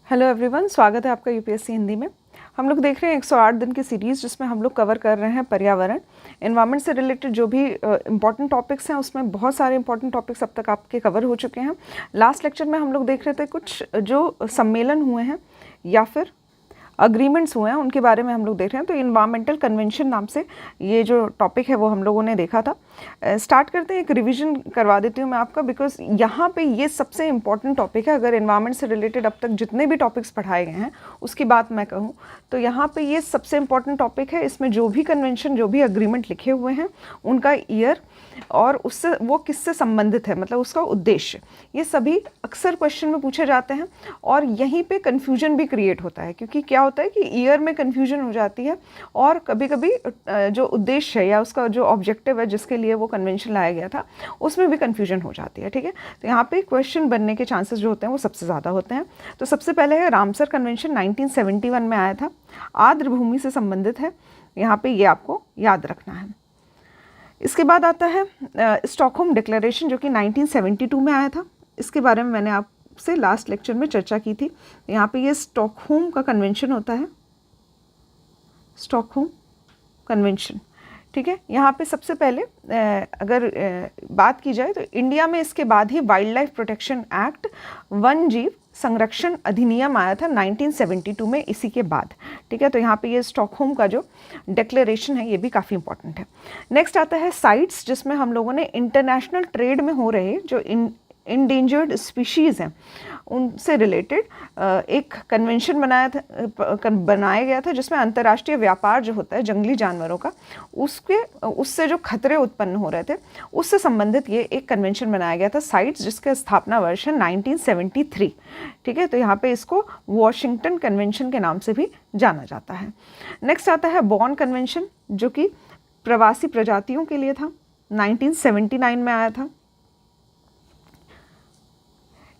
Hello everyone, स्वागत है आपका यूपीएससी हिंदी में। हम लोग देख रहे हैं 108 दिन की सीरीज़ जिसमें हम लोग कवर कर रहे हैं पर्यावरण, एनवायरनमेंट से रिलेटेड जो भी इंपॉर्टेंट टॉपिक्स हैं। उसमें बहुत सारे इंपॉर्टेंट टॉपिक्स अब तक आपके कवर हो चुके हैं। लास्ट लेक्चर में हम लोग देख रहे थे कुछ जो सम्मेलन हुए हैं या फिर अग्रीमेंट्स हुए हैं, उनके बारे में हम लोग देख रहे हैं। तो इन्वायरमेंटल कन्वेंशन नाम से ये जो टॉपिक है वो हम लोगों ने देखा था। स्टार्ट करते हैं, एक रिवीजन करवा देती हूँ मैं आपका, बिकॉज यहाँ पे ये सबसे इम्पॉर्टेंट टॉपिक है। अगर इन्वायरमेंट से रिलेटेड अब तक जितने भी टॉपिक्स पढ़ाए गए हैं उसकी बात मैं कहूँ तो यहाँ पे ये सबसे इम्पॉर्टेंट टॉपिक है। इसमें जो भी कन्वेंशन, जो भी अग्रीमेंट लिखे हुए हैं, उनका ईयर और उससे वो किससे संबंधित है, मतलब उसका उद्देश्य, ये सभी अक्सर क्वेश्चन में पूछे जाते हैं। और यहीं पे कन्फ्यूजन भी क्रिएट होता है, क्योंकि क्या होता है कि ईयर में कन्फ्यूजन हो जाती है और कभी कभी जो उद्देश्य है या उसका जो ऑब्जेक्टिव है जिसके लिए वो कन्वेंशन लाया गया था उसमें भी कन्फ्यूजन हो जाती है। ठीक है, तो यहाँ पे क्वेश्चन बनने के चांसेस जो होते हैं वो सबसे ज़्यादा होते हैं। तो सबसे पहले है रामसर कन्वेंशन, 1971 में आया था, आर्द्र भूमि से संबंधित है। यहाँ पे ये आपको याद रखना है। इसके बाद आता है स्टॉकहोम डिक्लेरेशन, जो कि 1972 में आया था। इसके बारे में मैंने आपसे लास्ट लेक्चर में चर्चा की थी। यहाँ पे ये स्टॉकहोम का कन्वेंशन होता है, स्टॉकहोम कन्वेंशन। ठीक है, यहाँ पे सबसे पहले अगर बात की जाए तो इंडिया में इसके बाद ही वाइल्ड लाइफ प्रोटेक्शन एक्ट, वन जीव संरक्षण अधिनियम आया था 1972 में, इसी के बाद। ठीक है, तो यहाँ पे ये स्टॉकहोम का जो डिक्लेरेशन है ये भी काफ़ी इंपॉर्टेंट है। नेक्स्ट आता है साइट्स, जिसमें हम लोगों ने इंटरनेशनल ट्रेड में हो रहे जो इंडेंजर्ड स्पीशीज़ हैं उनसे रिलेटेड एक कन्वेंशन बनाया गया था, जिसमें अंतर्राष्ट्रीय व्यापार जो होता है जंगली जानवरों का, उससे जो खतरे उत्पन्न हो रहे थे उससे संबंधित ये एक कन्वेंशन बनाया गया था, साइट्स, जिसका स्थापना वर्ष है 1973। ठीक है, तो यहाँ पे इसको वॉशिंगटन कन्वेंशन के नाम से भी जाना जाता है। नेक्स्ट आता है बॉर्न कन्वेंशन, जो कि प्रवासी प्रजातियों के लिए था, 1979 में आया था।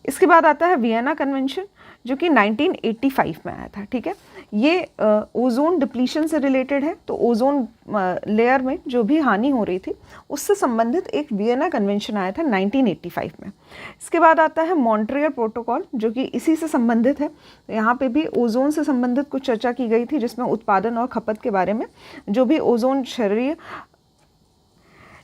इसके बाद आता है वियना कन्वेंशन, जो कि 1985 में आया था। ठीक है, ये ओजोन डिप्लीशन से रिलेटेड है। तो ओजोन लेयर में जो भी हानि हो रही थी उससे संबंधित एक वियना कन्वेंशन आया था 1985 में। इसके बाद आता है मॉन्ट्रियल प्रोटोकॉल, जो कि इसी से संबंधित है। तो यहाँ पे भी ओजोन से संबंधित कुछ चर्चा की गई थी, जिसमें उत्पादन और खपत के बारे में जो भी ओजोन शरीर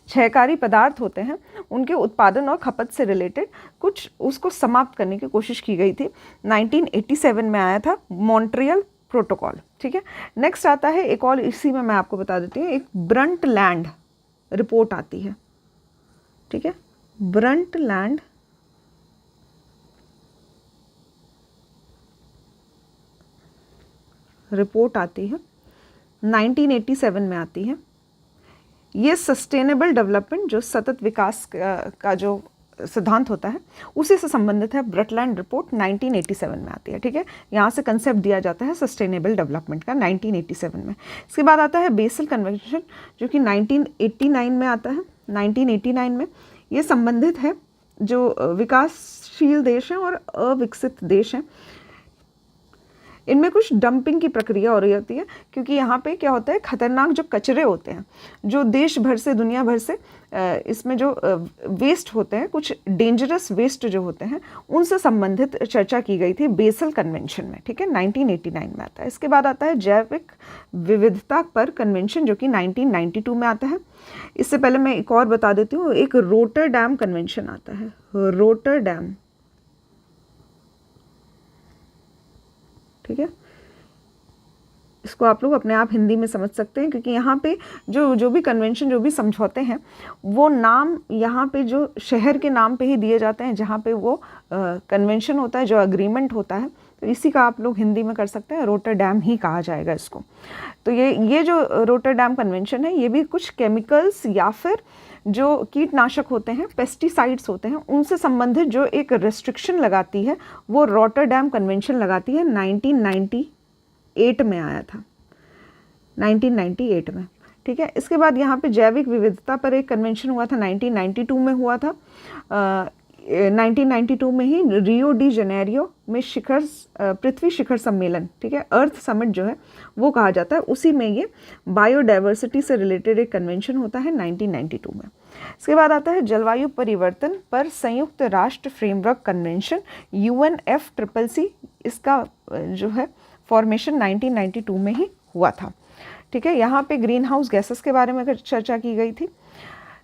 क्षयकारी पदार्थ होते हैं उनके उत्पादन और खपत से रिलेटेड कुछ उसको समाप्त करने की कोशिश की गई थी। 1987 में आया था मॉन्ट्रियल प्रोटोकॉल। ठीक है, नेक्स्ट आता है एक और, इसी में मैं आपको बता देती हूँ, एक ब्रंटलैंड रिपोर्ट आती है। ठीक है, ब्रंटलैंड रिपोर्ट आती है, 1987 में आती है। ये सस्टेनेबल डेवलपमेंट, जो सतत विकास का जो सिद्धांत होता है उसी से संबंधित है। ब्रटलैंड रिपोर्ट 1987 में आती है। ठीक है, यहाँ से कंसेप्ट दिया जाता है सस्टेनेबल डेवलपमेंट का 1987 में। इसके बाद आता है बेसल कन्वेंशन, जो कि 1989 में आता है। 1989 में ये संबंधित है जो विकासशील देश हैं और अविकसित देश हैं, इनमें कुछ डंपिंग की प्रक्रिया हो रही होती है। क्योंकि यहाँ पे क्या होता है, खतरनाक जो कचरे होते हैं जो देश भर से, दुनिया भर से इसमें जो वेस्ट होते हैं, कुछ डेंजरस वेस्ट जो होते हैं, उनसे संबंधित चर्चा की गई थी बेसल कन्वेंशन में। ठीक है, 1989 में आता है। इसके बाद आता है जैविक विविधता पर कन्वेंशन, जो कि 1992 में आता है। इससे पहले मैं एक और बता देती हूँ, एक रोटरडैम कन्वेंशन आता है, रोटरडैम। ठीक है, इसको आप लोग अपने आप हिंदी में समझ सकते हैं, क्योंकि यहाँ पे जो भी कन्वेंशन, जो भी समझौते हैं, वो नाम यहाँ पे जो शहर के नाम पे ही दिए जाते हैं जहाँ पे वो कन्वेंशन होता है, जो अग्रीमेंट होता है। तो इसी का आप लोग हिंदी में कर सकते हैं, रोटरडैम ही कहा जाएगा इसको। तो ये जो रोटरडैम कन्वेंशन है, ये भी कुछ केमिकल्स या फिर जो कीटनाशक होते हैं, पेस्टिसाइड्स होते हैं, उनसे संबंधित जो एक रेस्ट्रिक्शन लगाती है वो रोटरडैम कन्वेंशन लगाती है। 1998 में आया था, 1998 में। ठीक है, इसके बाद यहाँ पे जैविक विविधता पर एक कन्वेंशन हुआ था, 1992 में हुआ था। 1992 में ही रियो डी जेनेरियो में पृथ्वी शिखर सम्मेलन, ठीक है, अर्थ समिट जो है वो कहा जाता है, उसी में ये बायोडाइवर्सिटी से रिलेटेड एक कन्वेंशन होता है 1992 में। इसके बाद आता है जलवायु परिवर्तन पर संयुक्त राष्ट्र फ्रेमवर्क कन्वेंशन UNFCCC, इसका जो है फॉर्मेशन 1992 में ही हुआ था। ठीक है, यहाँ पे ग्रीन हाउस गैसेस के बारे में चर्चा की गई थी।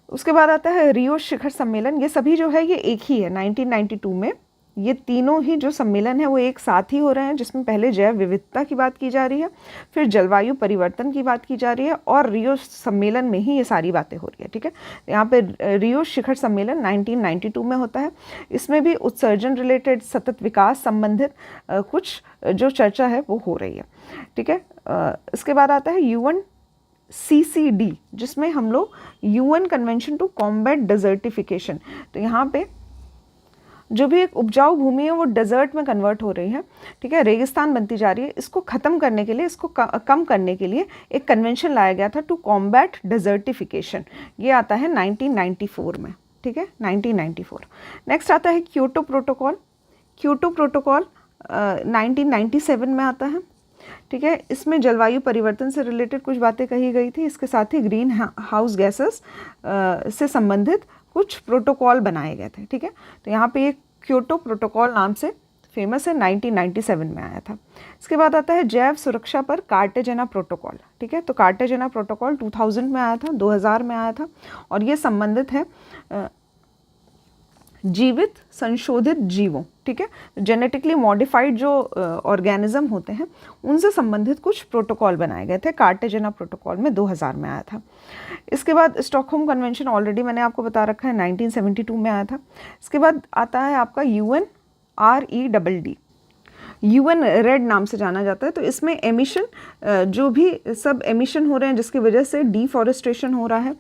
उसके बाद आता है रियो शिखर सम्मेलन। ये सभी जो है ये एक ही है 1992 में। ये तीनों ही जो सम्मेलन है वो एक साथ ही हो रहे हैं, जिसमें पहले जैव विविधता की बात की जा रही है, फिर जलवायु परिवर्तन की बात की जा रही है, और रियो सम्मेलन में ही ये सारी बातें हो रही है। ठीक है, यहाँ पे रियो शिखर सम्मेलन 1992 में होता है। इसमें भी उत्सर्जन रिलेटेड, सतत विकास संबंधित कुछ जो चर्चा है वो हो रही है। ठीक है, इसके बाद आता है UNCCD, जिसमें हम लोग UN convention to combat desertification. तो यहाँ पे जो भी एक उपजाऊ भूमि है वो डेजर्ट में कन्वर्ट हो रही है। ठीक है, रेगिस्तान बनती जा रही है। इसको ख़त्म करने के लिए, इसको कम करने के लिए एक कन्वेंशन लाया गया था टू कॉम्बैट डिजर्टिफिकेशन। ये आता है 1994 में। ठीक है, 1994। नेक्स्ट आता है क्योटो प्रोटोकॉल। क्योटो प्रोटोकॉल 1997 में आता है। ठीक है, इसमें जलवायु परिवर्तन से रिलेटेड कुछ बातें कही गई थी। इसके साथ ही ग्रीन हाउस गैसेस से संबंधित कुछ प्रोटोकॉल बनाए गए थे। ठीक है, तो यहाँ पे एक क्योटो प्रोटोकॉल नाम से फेमस है, 1997 में आया था। इसके बाद आता है जैव सुरक्षा पर कार्टेजेना प्रोटोकॉल। ठीक है, तो कार्टेजेना प्रोटोकॉल 2000 में आया था, 2000 में आया था, और ये संबंधित है जीवित संशोधित जीवों। ठीक है, जेनेटिकली मॉडिफाइड जो ऑर्गेनिज्म होते हैं उनसे संबंधित कुछ प्रोटोकॉल बनाए गए थे। कार्टेजेना प्रोटोकॉल में 2000 में आया था। इसके बाद स्टॉकहोम कन्वेंशन ऑलरेडी मैंने आपको बता रखा है, 1972 में आया था। इसके बाद आता है आपका UNREDD। UN रेड नाम से जाना जाता है। तो इसमें एमिशन, जो भी सब एमिशन हो रहे हैं जिसकी वजह से डिफॉरेस्टेशन हो रहा है,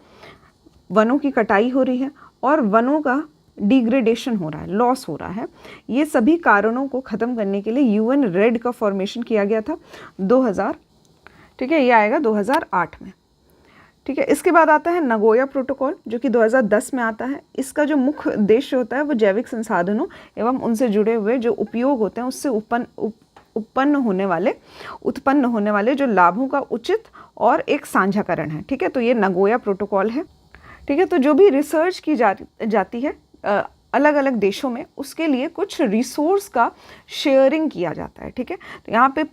वनों की कटाई हो रही है और वनों का डिग्रेडेशन हो रहा है, लॉस हो रहा है, ये सभी कारणों को ख़त्म करने के लिए UN रेड का फॉर्मेशन किया गया था 2000। ठीक है, ये आएगा 2008 में। ठीक है, इसके बाद आता है नगोया प्रोटोकॉल, जो कि 2010 में आता है। इसका जो मुख्य उद्देश्य होता है वो जैविक संसाधनों एवं उनसे जुड़े हुए जो उपयोग होते हैं उससे उत्पन्न होने वाले जो लाभों का उचित और एक साझाकरण है। ठीक है, तो ये नगोया प्रोटोकॉल है। ठीक है, तो जो भी रिसर्च की जाती है अलग अलग देशों में, उसके लिए कुछ रिसोर्स का शेयरिंग किया जाता है। ठीक है, तो यहाँ पे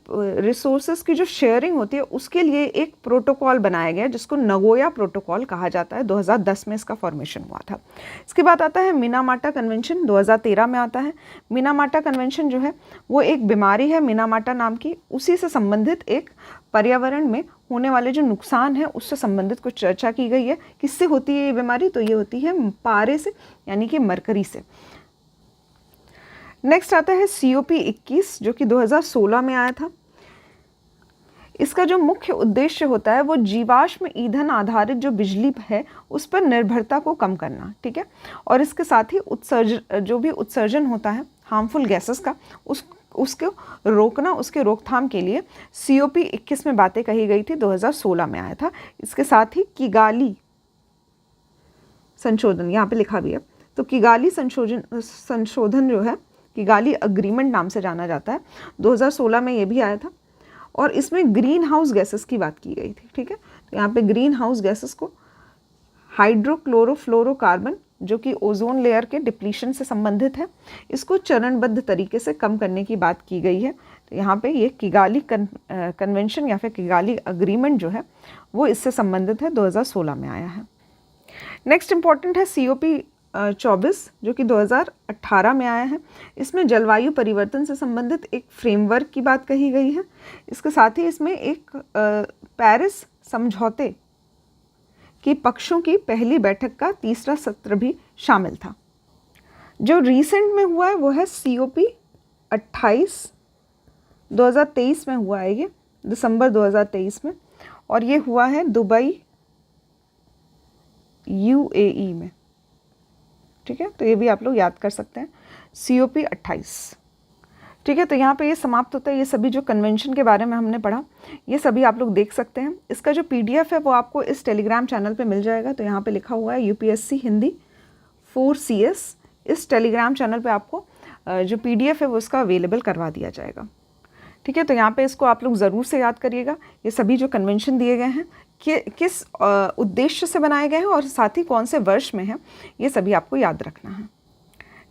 रिसोर्सेज की जो शेयरिंग होती है उसके लिए एक प्रोटोकॉल बनाया गया जिसको नगोया प्रोटोकॉल कहा जाता है। 2010 में इसका फॉर्मेशन हुआ था। इसके बाद आता है मिनामाटा कन्वेंशन, 2013 में आता है। मिनामाटा कन्वेंशन जो है वो एक बीमारी है मिनामाटा नाम की, उसी से संबंधित एक पर्यावरण में होने वाले जो नुकसान है उससे संबंधित कुछ चर्चा की गई है। किससे होती है ये बीमारी? तो ये होती है पारे से, यानी कि मरकरी से। नेक्स्ट आता है COP21, जो कि 2016 में आया था। इसका जो मुख्य उद्देश्य होता है वो जीवाश्म ईंधन आधारित जो बिजली है उस पर निर्भरता को कम करना। ठीक है, और इसके साथ ही जो भी उत्सर्जन होता है हार्मफुल गैसेस का, उसको रोकना, उसके रोकथाम के लिए COP21 में बातें कही गई थी, 2016 में आया था। इसके साथ ही किगाली संशोधन यहाँ पे लिखा भी है। तो किगाली संशोधन जो है, किगाली अग्रीमेंट नाम से जाना जाता है, 2016 में ये भी आया था। और इसमें ग्रीन हाउस गैसेस की बात की गई थी। ठीक है, तो यहाँ पे ग्रीन हाउस गैसेस को हाइड्रोक्लोरोफ्लोरोकार्बन, जो कि ओजोन लेयर के डिप्लीशन से संबंधित है, इसको चरणबद्ध तरीके से कम करने की बात की गई है। तो यहाँ पे ये किगाली कन्वेंशन या फिर किगाली अग्रीमेंट जो है वो इससे संबंधित है, 2016 में आया है। नेक्स्ट इंपॉर्टेंट है COP24, जो कि 2018 में आया है। इसमें जलवायु परिवर्तन से संबंधित एक फ्रेमवर्क की बात कही गई है। इसके साथ ही इसमें एक पेरिस समझौते कि पक्षों की पहली बैठक का तीसरा सत्र भी शामिल था। जो रिसेंट में हुआ है वो है COP28, 2023 में हुआ है, ये दिसंबर 2023 में, और ये हुआ है दुबई UAE में। ठीक है, तो ये भी आप लोग याद कर सकते हैं, COP28। ठीक है, तो यहाँ पे ये समाप्त होता है। ये सभी जो कन्वेंशन के बारे में हमने पढ़ा ये सभी आप लोग देख सकते हैं। इसका जो PDF है वो आपको इस टेलीग्राम चैनल पे मिल जाएगा। तो यहाँ पे लिखा हुआ है UPSC हिंदी 4CS। इस टेलीग्राम चैनल पे आपको जो PDF है वो उसका अवेलेबल करवा दिया जाएगा। ठीक है, तो यहाँ पे इसको आप लोग ज़रूर से याद करिएगा। ये सभी जो कन्वेंशन दिए गए हैं किस उद्देश्य से बनाए गए हैं और साथ ही कौन से वर्ष में है, ये सभी आपको याद रखना है।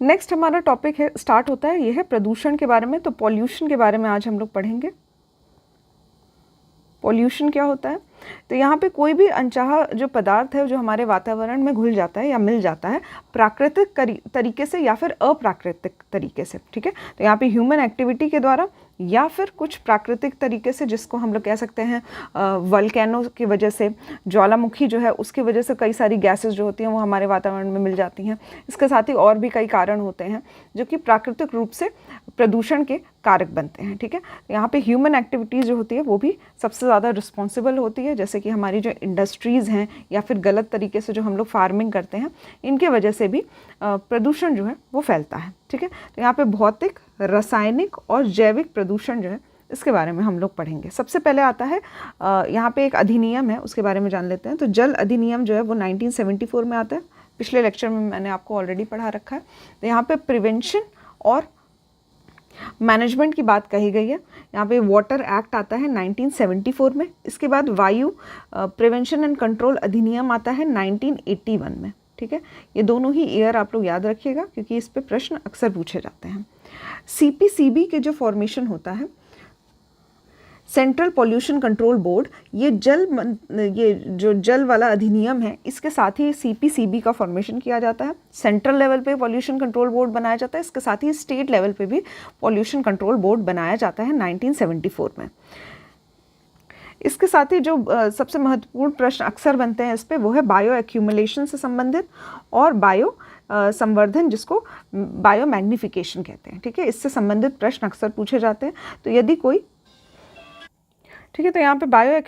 नेक्स्ट हमारा टॉपिक है स्टार्ट होता है, ये है प्रदूषण के बारे में। तो पॉल्यूशन के बारे में आज हम लोग पढ़ेंगे। पॉल्यूशन क्या होता है? तो यहाँ पे कोई भी अनचाहा जो पदार्थ है जो हमारे वातावरण में घुल जाता है या मिल जाता है प्राकृतिक तरीके से या फिर अप्राकृतिक तरीके से, ठीक है। तो यहाँ पे ह्यूमन एक्टिविटी के द्वारा या फिर कुछ प्राकृतिक तरीके से, जिसको हम लोग कह सकते हैं वल्केनो की वजह से, ज्वालामुखी जो है उसकी वजह से कई सारी गैसेस जो होती हैं वो हमारे वातावरण में मिल जाती हैं। इसके साथ ही और भी कई कारण होते हैं जो कि प्राकृतिक रूप से प्रदूषण के कारक बनते हैं, ठीक है। यहाँ पे ह्यूमन एक्टिविटीज़ जो होती है वो भी सबसे ज़्यादा रिस्पॉन्सिबल होती है, जैसे कि हमारी जो इंडस्ट्रीज़ हैं या फिर गलत तरीके से जो हम लोग फार्मिंग करते हैं, इनके वजह से भी प्रदूषण जो है वो फैलता है, ठीक है। तो यहाँ पे भौतिक, रासायनिक और जैविक प्रदूषण जो है इसके बारे में हम लोग पढ़ेंगे। सबसे पहले आता है यहाँ पे एक अधिनियम है, उसके बारे में जान लेते हैं। तो जल अधिनियम जो है वो 1974 में आता है। पिछले लेक्चर में मैंने आपको ऑलरेडी पढ़ा रखा है। तो यहाँ पे प्रिवेंशन और मैनेजमेंट की बात कही गई है। यहाँ पे वाटर एक्ट आता है 1974 में। इसके बाद वायु प्रिवेंशन एंड कंट्रोल अधिनियम आता है 1981 में, ठीक है। ये दोनों ही ईयर आप लोग याद रखिएगा क्योंकि इस पे प्रश्न अक्सर पूछे जाते हैं। CPCB के जो फॉर्मेशन होता है, सेंट्रल पॉल्यूशन कंट्रोल बोर्ड, ये जो जल वाला अधिनियम है इसके साथ ही CPCB का फॉर्मेशन किया जाता है। सेंट्रल लेवल पे पॉल्यूशन कंट्रोल बोर्ड बनाया जाता है, इसके साथ ही स्टेट लेवल पे भी पॉल्यूशन कंट्रोल बोर्ड बनाया जाता है 1974 में। इसके साथ ही जो सबसे महत्वपूर्ण प्रश्न अक्सर बनते हैं इस पे, वो है बायो एक्यूमुलेशन से संबंधित और बायो संवर्धन, जिसको बायो मैग्निफिकेशन कहते हैं, ठीक है। इससे संबंधित प्रश्न अक्सर पूछे जाते हैं। तो यदि कोई, ठीक है, तो यहाँ पे बायो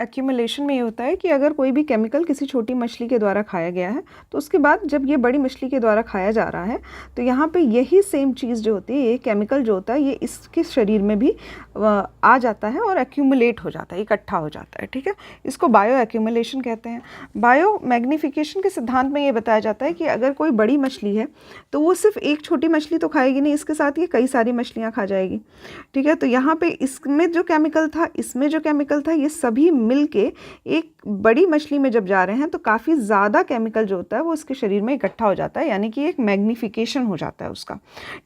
एक्यूमुलेशन में ये होता है कि अगर कोई भी केमिकल किसी छोटी मछली के द्वारा खाया गया है तो उसके बाद जब ये बड़ी मछली के द्वारा खाया जा रहा है तो यहाँ पे यही सेम चीज़ जो होती है, ये केमिकल जो होता है, ये इसके शरीर में भी आ जाता है और एक्यूमुलेट हो जाता है, इकट्ठा हो जाता है, ठीक है। इसको बायो एक्यूमुलेशन कहते हैं। बायो मैग्निफिकेशन के सिद्धांत में ये बताया जाता है कि अगर कोई बड़ी मछली है तो वो सिर्फ एक छोटी मछली तो खाएगी नहीं, इसके साथ ये कई सारी मछलियाँ खा जाएगी, ठीक है। तो यहाँ पे इसमें जो केमिकल था, इसमें जो केमिकल था, ये सभी मिलके एक बड़ी मछली में जब जा रहे हैं तो काफ़ी ज़्यादा केमिकल जो होता है वो उसके शरीर में इकट्ठा हो जाता है, यानी कि एक मैग्निफिकेशन हो जाता है उसका,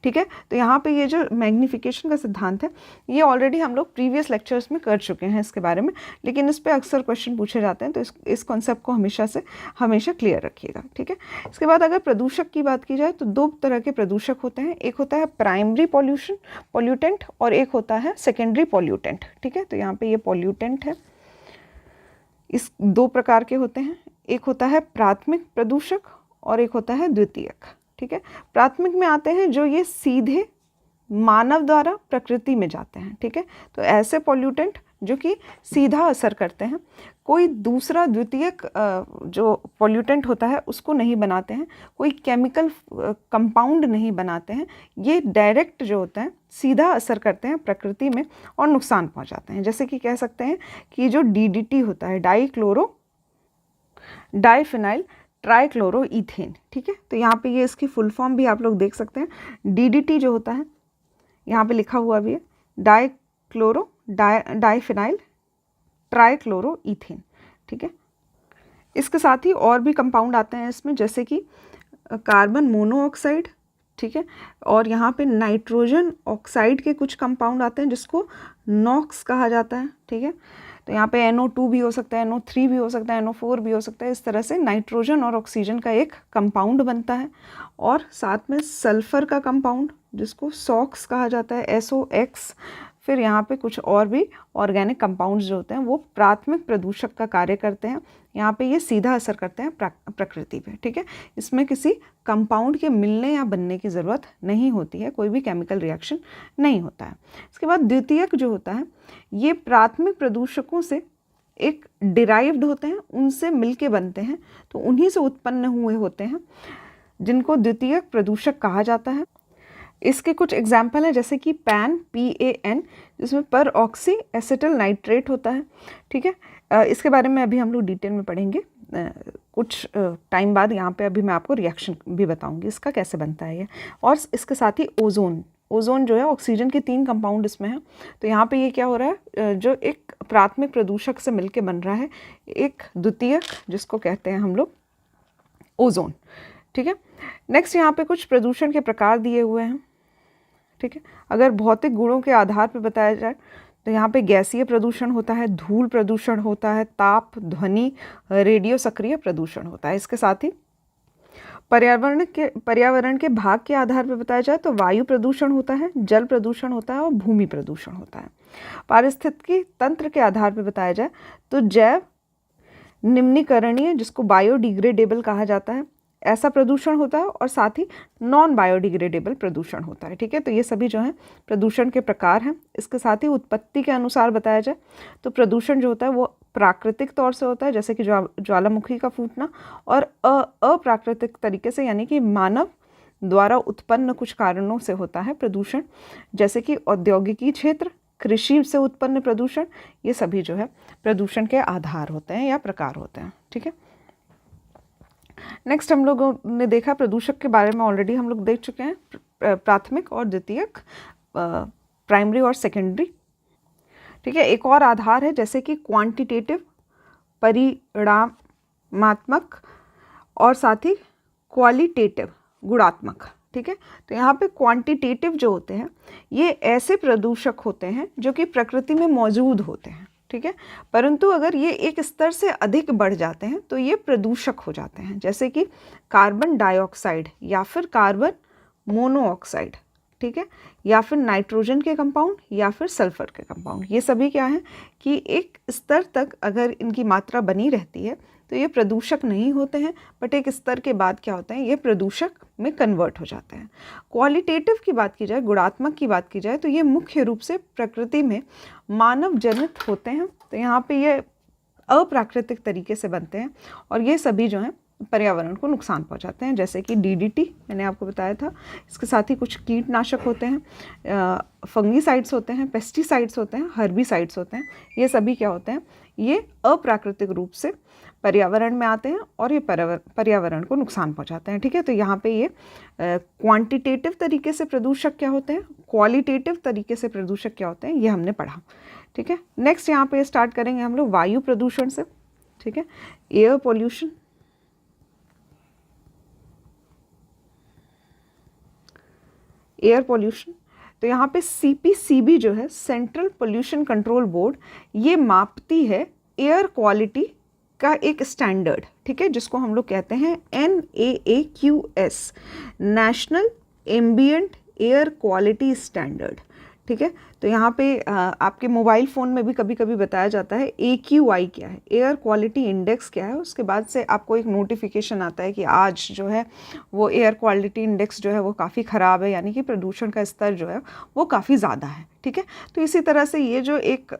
ठीक है। तो यहाँ पे ये जो मैग्निफिकेशन का सिद्धांत है ये ऑलरेडी हम लोग प्रीवियस लेक्चर्स में कर चुके हैं इसके बारे में, लेकिन इस पर अक्सर क्वेश्चन पूछे जाते हैं, तो इस कॉन्सेप्ट को हमेशा क्लियर रखिएगा, ठीक है। इसके बाद अगर प्रदूषक की बात की जाए तो दो तरह के प्रदूषक होते हैं, एक होता है प्राइमरी पॉल्यूटेंट और एक होता है सेकेंडरी पॉल्यूटेंट, ठीक है। तो यहाँ पे ये पॉल्यूटेंट है, इस दो प्रकार के होते हैं, एक होता है प्राथमिक प्रदूषक और एक होता है द्वितीयक, ठीक है। प्राथमिक में आते हैं जो ये सीधे मानव द्वारा प्रकृति में जाते हैं, ठीक है। तो ऐसे पॉल्यूटेंट जो कि सीधा असर करते हैं, कोई दूसरा द्वितीयक जो पॉल्यूटेंट होता है उसको नहीं बनाते हैं, कोई केमिकल कंपाउंड नहीं बनाते हैं, ये डायरेक्ट जो होता है सीधा असर करते हैं प्रकृति में और नुकसान पहुंचाते हैं। जैसे कि कह सकते हैं कि जो DDT होता है, डाइफिनाइल ट्राइक्लोरोईथेन, ठीक है। तो यहाँ पे ये इसकी फुल फॉर्म भी आप लोग देख सकते हैं। DDT जो होता है यहाँ पे लिखा हुआ भी है डाइफिनाइल ट्राइक्लोरोईथेन, ठीक है। इसके साथ ही और भी कंपाउंड आते हैं इसमें, जैसे कि कार्बन मोनोऑक्साइड, ठीक है, और यहाँ पे नाइट्रोजन ऑक्साइड के कुछ कंपाउंड आते हैं जिसको नॉक्स कहा जाता है, ठीक है। तो यहाँ पे NO2 भी हो सकता है, NO3 भी हो सकता है, NO4 भी हो सकता है। इस तरह से नाइट्रोजन और ऑक्सीजन का एक कंपाउंड बनता है और साथ में सल्फर का कंपाउंड जिसको सॉक्स कहा जाता है, SOX। फिर यहाँ पे कुछ और भी ऑर्गेनिक कंपाउंड्स जो होते हैं वो प्राथमिक प्रदूषक का कार्य करते हैं। यहाँ पे ये सीधा असर करते हैं प्रकृति पे, ठीक है। इसमें किसी कंपाउंड के मिलने या बनने की ज़रूरत नहीं होती है, कोई भी केमिकल रिएक्शन नहीं होता है। इसके बाद द्वितीयक जो होता है ये प्राथमिक प्रदूषकों से एक डिराइव्ड होते हैं, उनसे मिलके बनते हैं, तो उन्हीं से उत्पन्न हुए होते हैं जिनको द्वितीयक प्रदूषक कहा जाता है। इसके कुछ एग्जाम्पल हैं, जैसे कि PAN जिसमें पर ऑक्सी एसिटल नाइट्रेट होता है, ठीक है। इसके बारे में अभी हम लोग डिटेल में पढ़ेंगे कुछ टाइम बाद। यहाँ पे अभी मैं आपको रिएक्शन भी बताऊंगी इसका कैसे बनता है ये। और इसके साथ ही ओजोन ओजोन जो है ऑक्सीजन के 3 कंपाउंड इसमें है। तो यहाँ पे ये क्या हो रहा है, जो एक प्राथमिक प्रदूषक से मिलके बन रहा है एक द्वितीयक, जिसको कहते हैं हम लोग ओजोन। ठीक है, नेक्स्ट यहाँ पे कुछ प्रदूषण के प्रकार दिए हुए हैं। ठीक है, अगर भौतिक गुणों के आधार पर बताया जाए तो यहाँ पे गैसीय प्रदूषण होता है, धूल प्रदूषण होता है, ताप, ध्वनि, रेडियो सक्रिय प्रदूषण होता है। इसके साथ ही पर्यावरण के भाग के आधार पर बताया जाए तो वायु प्रदूषण होता है, जल प्रदूषण होता है और भूमि प्रदूषण होता है। पारिस्थितिकी तंत्र के आधार पर बताया जाए तो जैव निम्नीकरणीय, जिसको बायोडिग्रेडेबल कहा जाता है, ऐसा प्रदूषण होता है, और साथ ही नॉन बायोडिग्रेडेबल प्रदूषण होता है। ठीक है, तो ये सभी जो हैं प्रदूषण के प्रकार हैं। इसके साथ ही उत्पत्ति के अनुसार बताया जाए तो प्रदूषण जो होता है वो प्राकृतिक तौर से होता है, जैसे कि ज्वालामुखी का फूटना, और अप्राकृतिक तरीके से, यानी कि मानव द्वारा उत्पन्न कुछ कारणों से होता है प्रदूषण, जैसे कि औद्योगिकी क्षेत्र, कृषि से उत्पन्न प्रदूषण। ये सभी जो है प्रदूषण के आधार होते हैं या प्रकार होते हैं। ठीक है, नेक्स्ट हम लोगों ने देखा प्रदूषक के बारे में ऑलरेडी हम लोग देख चुके हैं, प्राथमिक और द्वितीयक, प्राइमरी और सेकेंडरी। ठीक है, एक और आधार है जैसे कि क्वांटिटेटिव, परिणामात्मक, और साथ ही क्वालिटेटिव, गुणात्मक। ठीक है, तो यहाँ पे क्वांटिटेटिव जो होते हैं ये ऐसे प्रदूषक होते हैं जो कि प्रकृति में मौजूद होते हैं। ठीक है, परंतु अगर ये एक स्तर से अधिक बढ़ जाते हैं तो ये प्रदूषक हो जाते हैं, जैसे कि कार्बन डाइऑक्साइड या फिर कार्बन मोनोऑक्साइड। ठीक है, या फिर नाइट्रोजन के कंपाउंड या फिर सल्फर के कंपाउंड। ये सभी क्या हैं कि एक स्तर तक अगर इनकी मात्रा बनी रहती है तो ये प्रदूषक नहीं होते हैं, बट एक स्तर के बाद क्या होते हैं, ये प्रदूषक में कन्वर्ट हो जाते हैं। क्वालिटेटिव की बात की जाए, गुणात्मक की बात की जाए, तो ये मुख्य रूप से प्रकृति में मानव जनित होते हैं। तो यहाँ पे ये अप्राकृतिक तरीके से बनते हैं, और ये सभी जो हैं पर्यावरण को नुकसान पहुंचाते हैं, जैसे कि DDT मैंने आपको बताया था। इसके साथ ही कुछ कीटनाशक होते हैं, फंगीसाइड्स होते हैं, पेस्टिसाइड्स होते हैं, हर्बिसाइड्स होते हैं। ये सभी क्या होते हैं, ये अप्राकृतिक रूप से पर्यावरण में आते हैं और ये पर्यावरण को नुकसान पहुंचाते हैं। ठीक है, तो यहाँ पे ये क्वांटिटेटिव तरीके से प्रदूषक क्या होते हैं, क्वालिटेटिव तरीके से प्रदूषक क्या होते हैं, ये हमने पढ़ा। ठीक है, नेक्स्ट यहाँ पे स्टार्ट करेंगे हम लोग वायु प्रदूषण से। ठीक है, एयर पोल्यूशन, एयर पोल्यूशन। तो यहाँ पे CPCB जो है, सेंट्रल पोल्यूशन कंट्रोल बोर्ड, ये मापती है एयर क्वालिटी का एक स्टैंडर्ड। ठीक है, जिसको हम लोग कहते हैं NAAQS, national ambient air quality standard. ठीक है, तो यहाँ पे आपके मोबाइल फ़ोन में भी कभी कभी बताया जाता है AQI क्या है, एयर क्वालिटी इंडेक्स क्या है। उसके बाद से आपको एक नोटिफिकेशन आता है कि आज जो है वो एयर क्वालिटी इंडेक्स जो है वो काफ़ी ख़राब है, यानी कि प्रदूषण का स्तर जो है वो काफ़ी ज़्यादा है। ठीक है, तो इसी तरह से ये जो एक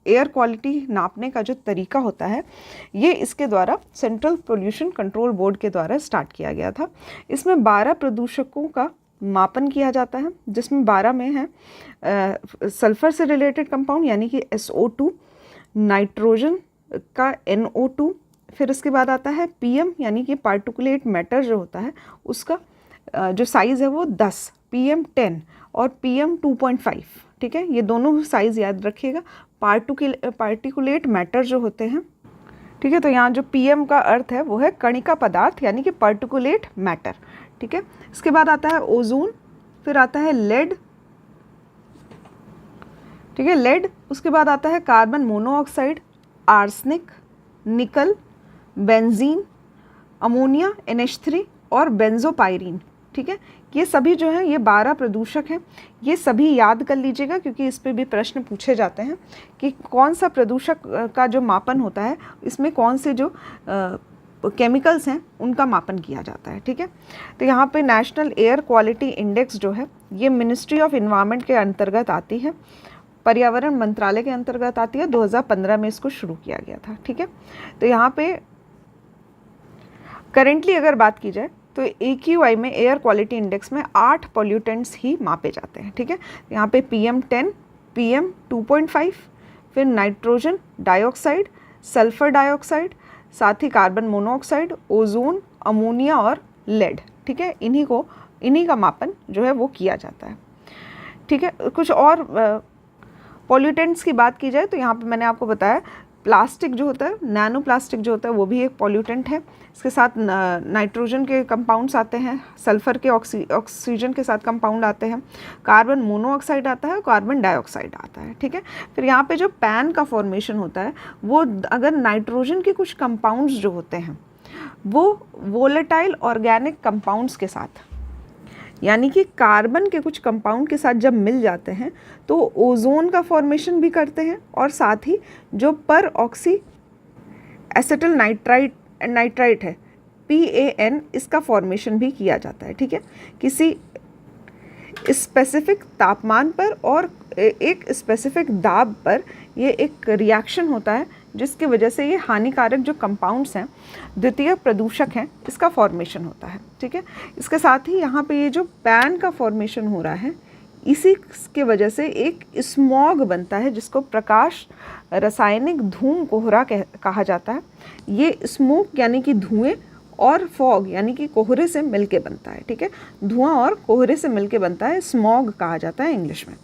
एयर क्वालिटी नापने का जो तरीका होता है, ये इसके द्वारा सेंट्रल पोल्यूशन कंट्रोल बोर्ड के द्वारा स्टार्ट किया गया था। इसमें 12 प्रदूषकों का मापन किया जाता है, जिसमें 12 में है सल्फर से रिलेटेड कंपाउंड यानी कि SO2, नाइट्रोजन का NO2, फिर उसके बाद आता है PM यानी कि पार्टिकुलेट मैटर जो होता है उसका जो साइज़ है वो 10, PM10 और PM2.5। ठीक है, ये दोनों साइज़ याद रखिएगा। पार्टिकुलेट मैटर जो होते हैं, ठीक है, तो यहाँ जो PM का अर्थ है वो है कणिका पदार्थ यानी कि पार्टिकुलेट मैटर। ठीक है, इसके बाद आता है ओजोन, फिर आता है लेड। ठीक है, लेड, उसके बाद आता है कार्बन मोनोऑक्साइड, आर्सेनिक, निकल, बेंजीन, अमोनिया NH3 और बेंजोपायरीन। ठीक है, ये सभी जो हैं ये 12 प्रदूषक हैं। ये सभी याद कर लीजिएगा क्योंकि इस पे भी प्रश्न पूछे जाते हैं कि कौन सा प्रदूषक का जो मापन होता है इसमें कौन से जो केमिकल्स हैं उनका मापन किया जाता है। ठीक है, तो यहाँ पे नेशनल एयर क्वालिटी इंडेक्स जो है ये मिनिस्ट्री ऑफ इन्वायरमेंट के अंतर्गत आती है, पर्यावरण मंत्रालय के अंतर्गत आती है। 2015 में इसको शुरू किया गया था। ठीक है, तो यहाँ पे करेंटली अगर बात की जाए तो AQI में एयर क्वालिटी इंडेक्स में 8 पॉल्यूटेंट्स ही मापे जाते हैं। ठीक है, यहाँ पे PM10, PM2.5, फिर नाइट्रोजन डाइऑक्साइड, सल्फर डाइऑक्साइड, साथ ही कार्बन मोनोऑक्साइड, ओजोन, अमोनिया और लेड। ठीक है, इन्हीं का मापन जो है वो किया जाता है। ठीक है। कुछ और पॉल्यूटेंट्स की बात की जाए तो यहाँ पे मैंने आपको बताया प्लास्टिक जो होता है, नैनो प्लास्टिक जो होता है वो भी एक पॉल्यूटेंट है। इसके साथ नाइट्रोजन के कंपाउंड्स आते हैं, सल्फ़र के ऑक्सीजन के साथ कंपाउंड आते हैं, कार्बन मोनोऑक्साइड आता है, कार्बन डाइऑक्साइड आता है, ठीक है। फिर यहाँ पे जो पैन का फॉर्मेशन होता है वो अगर नाइट्रोजन के कुछ कंपाउंड्स जो होते हैं वो वोलेटाइल ऑर्गेनिक कंपाउंड्स के साथ, यानी कि कार्बन के कुछ कंपाउंड के साथ जब मिल जाते हैं तो ओजोन का फॉर्मेशन भी करते हैं, और साथ ही जो पर ऑक्सी एसिटिल नाइट्राइट है PAN, इसका फॉर्मेशन भी किया जाता है, ठीक है। किसी स्पेसिफिक तापमान पर और एक स्पेसिफिक दाब पर ये एक रिएक्शन होता है जिसकी वजह से ये हानिकारक जो कंपाउंड्स हैं, द्वितीय प्रदूषक हैं, इसका फॉर्मेशन होता है, ठीक है। इसके साथ ही यहाँ पे ये जो पैन का फॉर्मेशन हो रहा है इसी के वजह से एक स्मॉग बनता है जिसको प्रकाश रासायनिक धूम कोहरा कहा जाता है। ये स्मोक यानी कि धुएं और फॉग यानी कि कोहरे से मिलके बनता है, ठीक है। धुआं और कोहरे से मिलके बनता है, स्मॉग कहा जाता है इंग्लिश में,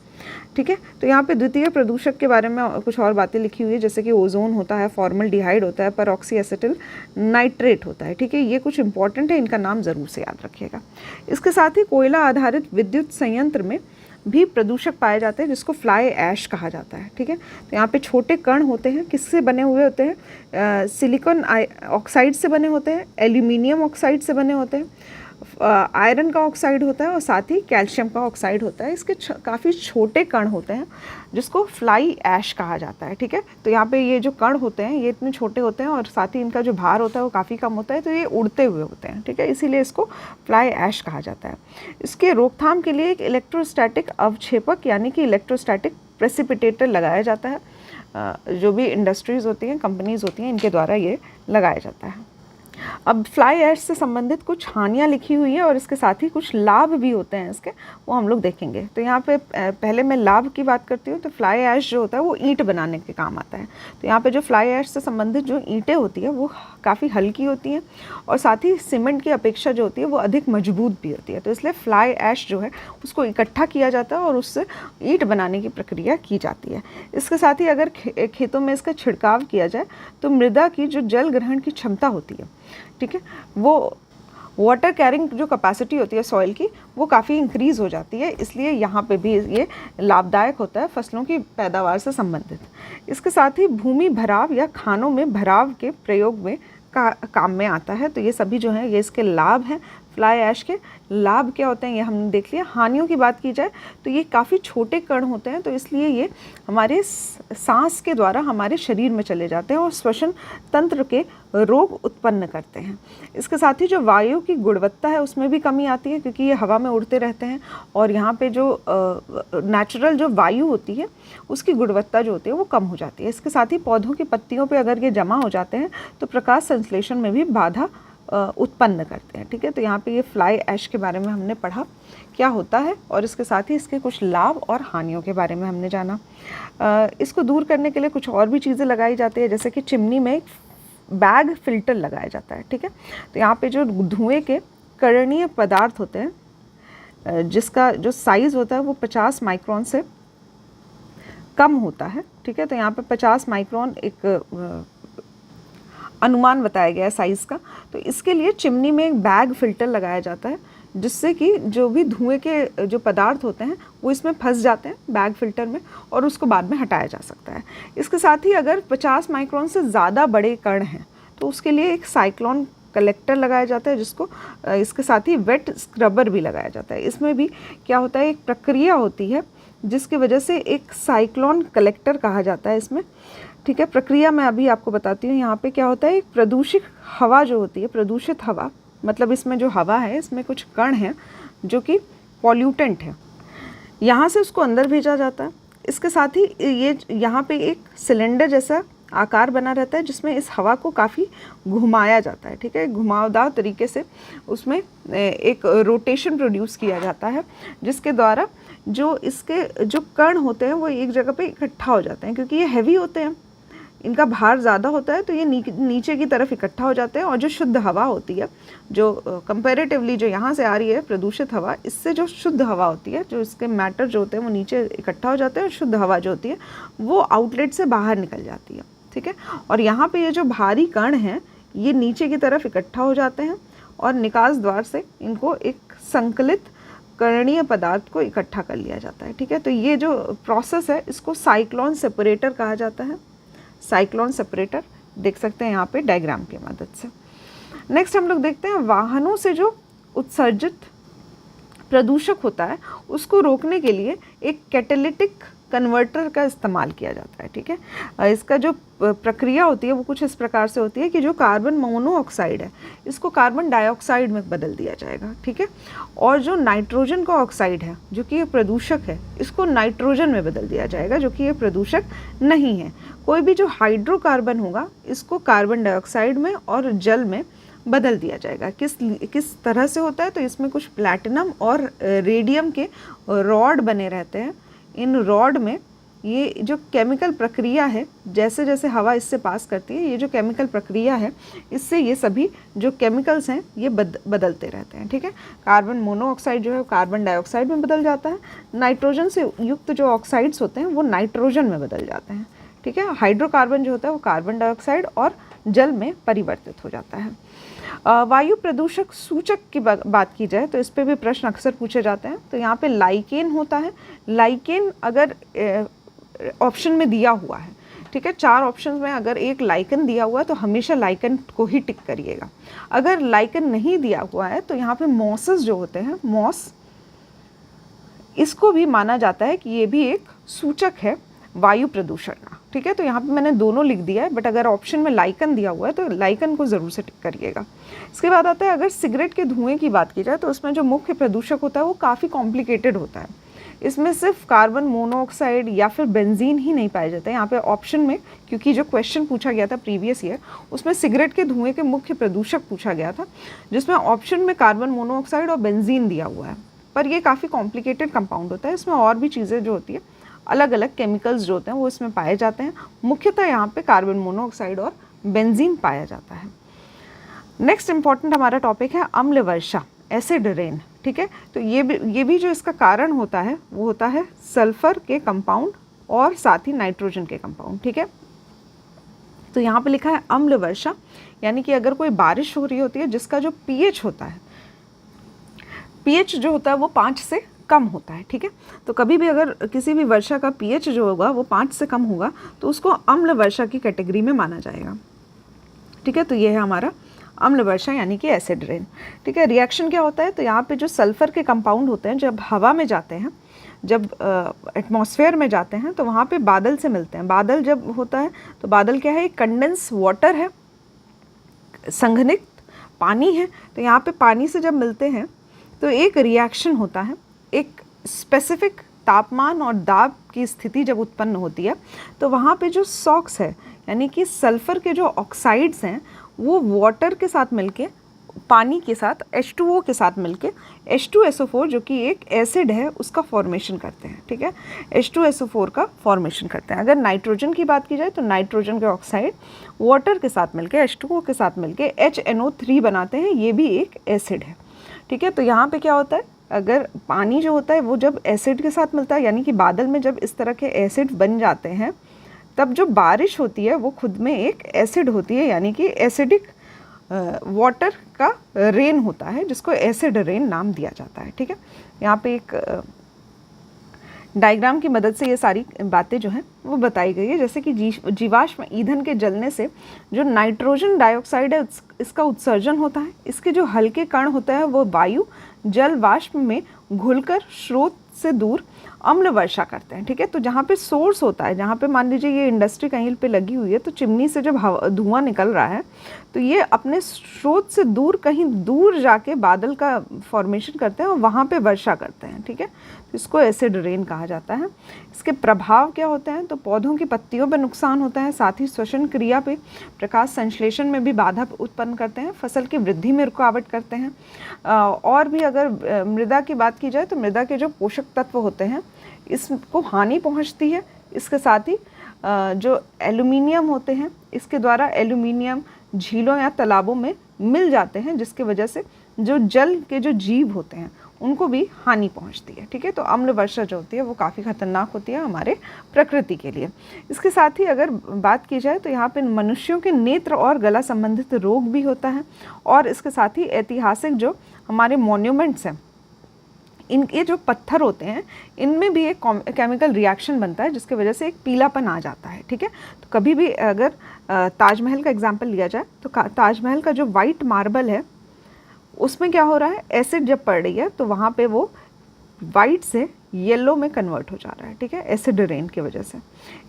ठीक है। तो यहाँ पे द्वितीय प्रदूषक के बारे में कुछ और बातें लिखी हुई है, जैसे कि ओजोन होता है, फॉर्मल्डिहाइड होता है, परऑक्सी एसिटिल नाइट्रेट होता है, ठीक है। ये कुछ इंपॉर्टेंट है, इनका नाम ज़रूर से याद रखिएगा। इसके साथ ही कोयला आधारित विद्युत संयंत्र में भी प्रदूषक पाए जाते हैं जिसको फ्लाई ऐश कहा जाता है, ठीक है। तो यहाँ पे छोटे कण होते हैं, किससे बने हुए होते हैं? सिलिकॉन ऑक्साइड से बने होते हैं, एल्यूमिनियम ऑक्साइड से बने होते हैं, आयरन का ऑक्साइड होता है और साथ ही कैल्शियम का ऑक्साइड होता है। इसके काफ़ी छोटे कण होते हैं जिसको फ्लाई ऐश कहा जाता है, ठीक है। तो यहाँ पे ये जो कण होते हैं ये इतने छोटे होते हैं और साथ ही इनका जो भार होता है वो काफ़ी कम होता है, तो ये उड़ते हुए होते हैं, ठीक है, इसीलिए इसको फ्लाई ऐश कहा जाता है। इसके रोकथाम के लिए एक इलेक्ट्रोस्टैटिक अवक्षेपक यानी कि इलेक्ट्रोस्टैटिक प्रेसिपिटेटर लगाया जाता है। जो भी इंडस्ट्रीज़ होती हैं, कंपनीज़ होती हैं, इनके द्वारा ये लगाया जाता है। अब फ्लाई ऐश से संबंधित कुछ हानियाँ लिखी हुई है और इसके साथ ही कुछ लाभ भी होते हैं इसके, वो हम लोग देखेंगे। तो यहाँ पे पहले मैं लाभ की बात करती हूँ। तो फ्लाई ऐश जो होता है वो ईंट बनाने के काम आता है। तो यहाँ पे जो फ्लाई ऐश से संबंधित जो ईंटें होती है वो काफ़ी हल्की होती हैं और साथ ही सीमेंट की अपेक्षा जो होती है वो अधिक मजबूत भी होती है। तो इसलिए फ्लाई ऐश जो है उसको इकट्ठा किया जाता है और उससे ईंट बनाने की प्रक्रिया की जाती है। इसके साथ ही अगर खेतों में इसका छिड़काव किया जाए तो मृदा की जो जल ग्रहण की क्षमता होती है, ठीक है, वो वाटर कैरिंग जो कैपेसिटी होती है सॉइल की वो काफ़ी इंक्रीज़ हो जाती है। इसलिए यहाँ पे भी ये लाभदायक होता है फसलों की पैदावार से संबंधित। इसके साथ ही भूमि भराव या खानों में भराव के प्रयोग में काम में आता है। तो ये सभी जो हैं ये इसके लाभ हैं। फ्लाई ऐश के लाभ क्या होते हैं ये हमने देख लिया। हानियों की बात की जाए तो ये काफ़ी छोटे कण होते हैं, तो इसलिए ये हमारे सांस के द्वारा हमारे शरीर में चले जाते हैं और श्वसन तंत्र के रोग उत्पन्न करते हैं। इसके साथ ही जो वायु की गुणवत्ता है उसमें भी कमी आती है क्योंकि ये हवा में उड़ते रहते हैं और यहाँ पे जो नेचुरल जो वायु होती है उसकी गुणवत्ता जो होती है वो कम हो जाती है। इसके साथ ही पौधों की पत्तियों पे अगर ये जमा हो जाते हैं तो प्रकाश संश्लेषण में भी बाधा उत्पन्न करते हैं, ठीक है। तो यहाँ पे ये फ्लाई ऐश के बारे में हमने पढ़ा क्या होता है और इसके साथ ही इसके कुछ लाभ और हानियों के बारे में हमने जाना। इसको दूर करने के लिए कुछ और भी चीज़ें लगाई जाती है, जैसे कि चिमनी में एक बैग फिल्टर लगाया जाता है, ठीक है। तो यहाँ पे जो धुएं के कणीय पदार्थ होते हैं जिसका जो साइज़ होता है वो 50 माइक्रोन से कम होता है, ठीक है। तो यहाँ पे 50 माइक्रोन एक अनुमान बताया गया है साइज़ का। तो इसके लिए चिमनी में एक बैग फिल्टर लगाया जाता है जिससे कि जो भी धुएं के जो पदार्थ होते हैं वो इसमें फंस जाते हैं बैग फिल्टर में और उसको बाद में हटाया जा सकता है। इसके साथ ही अगर 50 माइक्रोन से ज़्यादा बड़े कण हैं तो उसके लिए एक साइक्लोन कलेक्टर लगाया जाता है जिसको इसके साथ ही वेट स्क्रबर भी लगाया जाता है। इसमें भी क्या होता है, एक प्रक्रिया होती है जिसकी वजह से एक साइक्लोन कलेक्टर कहा जाता है इसमें, ठीक है। प्रक्रिया मैं अभी आपको बताती हूँ। यहाँ पे क्या होता है, एक प्रदूषित हवा जो होती है, प्रदूषित हवा मतलब इसमें जो हवा है इसमें कुछ कण हैं जो कि पॉल्यूटेंट है, यहाँ से उसको अंदर भेजा जाता है। इसके साथ ही ये यहाँ पे एक सिलेंडर जैसा आकार बना रहता है जिसमें इस हवा को काफ़ी घुमाया जाता है, ठीक है। घुमावदार तरीके से उसमें एक रोटेशन प्रोड्यूस किया जाता है जिसके द्वारा जो इसके जो कण होते हैं वो एक जगह पे इकट्ठा हो जाते हैं क्योंकि ये हैवी होते हैं, इनका भार ज़्यादा होता है तो ये नीचे की तरफ इकट्ठा हो जाते हैं, और जो शुद्ध हवा होती है, जो कंपैरेटिवली जो यहाँ से आ रही है प्रदूषित हवा, इससे जो शुद्ध हवा होती है, जो इसके मैटर जो होते हैं वो नीचे इकट्ठा हो जाते हैं, और शुद्ध हवा जो होती है वो आउटलेट से बाहर निकल जाती है, ठीक है। और यहाँ पे ये जो भारी कण हैं ये नीचे की तरफ इकट्ठा हो जाते हैं, और निकास द्वार से इनको एक संकलित कणीय पदार्थ को इकट्ठा कर लिया जाता है, ठीक है। तो ये जो प्रोसेस है इसको साइक्लोन सेपरेटर कहा जाता है। साइक्लोन सेपरेटर देख सकते हैं यहाँ पे डायग्राम की मदद से। नेक्स्ट हम लोग देखते हैं वाहनों से जो उत्सर्जित प्रदूषक होता है उसको रोकने के लिए एक कैटालिटिक कन्वर्टर का इस्तेमाल किया जाता है, ठीक है। इसका जो प्रक्रिया होती है वो कुछ इस प्रकार से होती है कि जो कार्बन मोनोऑक्साइड है इसको कार्बन डाइऑक्साइड में बदल दिया जाएगा, ठीक है। और जो नाइट्रोजन का ऑक्साइड है जो कि ये प्रदूषक है इसको नाइट्रोजन में बदल दिया जाएगा जो कि ये प्रदूषक नहीं है। कोई भी जो हाइड्रोकार्बन होगा इसको कार्बन डाइऑक्साइड में और जल में बदल दिया जाएगा। किस तरह से होता है, तो इसमें कुछ प्लैटिनम और रेडियम के रॉड बने रहते हैं। इन रॉड में ये जो केमिकल प्रक्रिया है, जैसे जैसे हवा इससे पास करती है, ये जो केमिकल प्रक्रिया है इससे ये सभी जो केमिकल्स हैं ये बदलते रहते हैं, ठीक है। कार्बन मोनोऑक्साइड जो है कार्बन डाइऑक्साइड में बदल जाता है, नाइट्रोजन से युक्त जो ऑक्साइड्स होते हैं वो नाइट्रोजन में बदल जाते हैं, ठीक है। हाइड्रोकार्बन जो होता है वो कार्बन डाइऑक्साइड और जल में परिवर्तित हो जाता है। वायु प्रदूषक सूचक की बात की जाए तो इस पे भी प्रश्न अक्सर पूछे जाते हैं। तो यहाँ पे लाइकेन होता है। लाइकेन अगर ऑप्शन में दिया हुआ है, ठीक है, 4 ऑप्शन में अगर एक लाइकन दिया हुआ है तो हमेशा लाइकन को ही टिक करिएगा। अगर लाइकन नहीं दिया हुआ है तो यहाँ पे मॉसेस जो होते हैं, मॉस, इसको भी माना जाता है कि ये भी एक सूचक है वायु प्रदूषण का, ठीक है। तो यहाँ पे मैंने दोनों लिख दिया है, बट अगर ऑप्शन में लाइकन दिया हुआ है तो लाइकन को ज़रूर से टिक करिएगा। इसके बाद आता है अगर सिगरेट के धुएं की बात की जाए तो उसमें जो मुख्य प्रदूषक होता है वो काफ़ी कॉम्प्लिकेटेड होता है। इसमें सिर्फ कार्बन मोनोऑक्साइड या फिर बेंजीन ही नहीं पाए जाते हैं। यहाँ पे ऑप्शन में, क्योंकि जो क्वेश्चन पूछा गया था प्रीवियस ईयर उसमें सिगरेट के धुएं के मुख्य प्रदूषक पूछा गया था, जिसमें ऑप्शन में कार्बन मोनोऑक्साइड और बेंजीन दिया हुआ है, पर ये काफ़ी कॉम्प्लिकेटेड कंपाउंड होता है। इसमें और भी चीज़ें जो होती है, अलग अलग केमिकल्स जो होते हैं वो इसमें पाए जाते हैं। मुख्यतः यहाँ पे कार्बन मोनोऑक्साइड और बेंजीन पाया जाता है। नेक्स्ट इंपॉर्टेंट हमारा टॉपिक है अम्ल वर्षा, एसिड रेन, ठीक है। तो ये भी जो इसका कारण होता है वो होता है सल्फर के कंपाउंड और साथ ही नाइट्रोजन के कंपाउंड, ठीक है। तो यहाँ पे लिखा है अम्ल वर्षा, यानी कि अगर कोई बारिश हो रही होती है जिसका जो पीएच होता है, पीएच जो होता है वो 5 से कम होता है, ठीक है। तो कभी भी अगर किसी भी वर्षा का पीएच जो होगा वो 5 से कम होगा तो उसको अम्ल वर्षा की कैटेगरी में माना जाएगा, ठीक है। तो ये है हमारा अम्ल वर्षा यानी कि एसिड रेन, ठीक है। रिएक्शन क्या होता है, तो यहाँ पे जो सल्फर के कंपाउंड होते हैं जब हवा में जाते हैं, जब एटमॉस्फेयर में जाते हैं तो वहाँ पे बादल से मिलते हैं। बादल जब होता है तो बादल क्या है, एक कंडेंस वाटर है, संघनित पानी है। तो यहाँ पे पानी से जब मिलते हैं तो एक रिएक्शन होता है, एक स्पेसिफिक तापमान और दाब की स्थिति जब उत्पन्न होती है तो वहाँ पे जो सॉक्स है यानी कि सल्फ़र के जो ऑक्साइड्स हैं वो वाटर के साथ मिलके, पानी के साथ H2O के साथ मिलके H2SO4 जो कि एक एसिड है उसका फॉर्मेशन करते हैं, ठीक है। H2SO4 का फॉर्मेशन करते हैं। अगर नाइट्रोजन की बात की जाए तो नाइट्रोजन के ऑक्साइड वाटर के साथ मिलके H2O के साथ मिलके HNO3 बनाते हैं, ये भी एक एसिड है, ठीक है। तो यहाँ पे क्या होता है, अगर पानी जो होता है वो जब एसिड के साथ मिलता है यानी कि बादल में जब इस तरह के एसिड बन जाते हैं तब जो बारिश होती है वो खुद में एक एसिड होती है, यानी कि एसिडिक वाटर का रेन होता है जिसको एसिड रेन नाम दिया जाता है, ठीक है। यहाँ पे एक डायग्राम की मदद से ये सारी बातें जो हैं वो बताई गई है। जैसे कि जीवाश्म ईंधन के जलने से जो नाइट्रोजन डाइऑक्साइड है इसका उत्सर्जन होता है। इसके जो हल्के कण होते हैं वो वायु जल वाष्प में घुलकर स्रोत से दूर अम्ल वर्षा करते हैं, ठीक है। तो जहाँ पे सोर्स होता है, जहाँ पे मान लीजिए ये इंडस्ट्री कहीं पे लगी हुई है तो चिमनी से जब धुआं निकल रहा है तो ये अपने स्रोत से दूर, कहीं दूर जाके बादल का फॉर्मेशन करते हैं और वहाँ पे वर्षा करते हैं, ठीक है। तो इसको एसिड रेन कहा जाता है। इसके प्रभाव क्या होते हैं, तो पौधों की पत्तियों पर नुकसान होता है, साथ ही श्वसन क्रिया पे, प्रकाश संश्लेषण में भी बाधा उत्पन्न करते हैं, फसल की वृद्धि में रुकावट करते हैं। और भी अगर मृदा की बात की जाए तो मृदा के जो पोषक तत्व होते हैं इसको हानि पहुंचती है। इसके साथ ही जो एल्यूमिनियम होते हैं, इसके द्वारा एल्यूमिनियम झीलों या तालाबों में मिल जाते हैं, जिसकी वजह से जो जल के जो जीव होते हैं उनको भी हानि पहुंचती है। ठीक है, तो अम्ल वर्षा जो होती है वो काफ़ी खतरनाक होती है हमारे प्रकृति के लिए। इसके साथ ही अगर बात की जाए तो यहाँ पे मनुष्यों के नेत्र और गला संबंधित रोग भी होता है, और इसके साथ ही ऐतिहासिक जो हमारे मॉन्यूमेंट्स हैं, इनके जो पत्थर होते हैं इनमें भी एक केमिकल रिएक्शन बनता है, जिसकी वजह से एक पीलापन आ जाता है। ठीक है, तो कभी भी अगर ताजमहल का एग्जाम्पल लिया जाए तो ताजमहल का जो वाइट मार्बल है उसमें क्या हो रहा है, एसिड जब पड़ रही है तो वहाँ पे वो वाइट से येलो में कन्वर्ट हो जा रहा है। ठीक है, एसिड रेन की वजह से।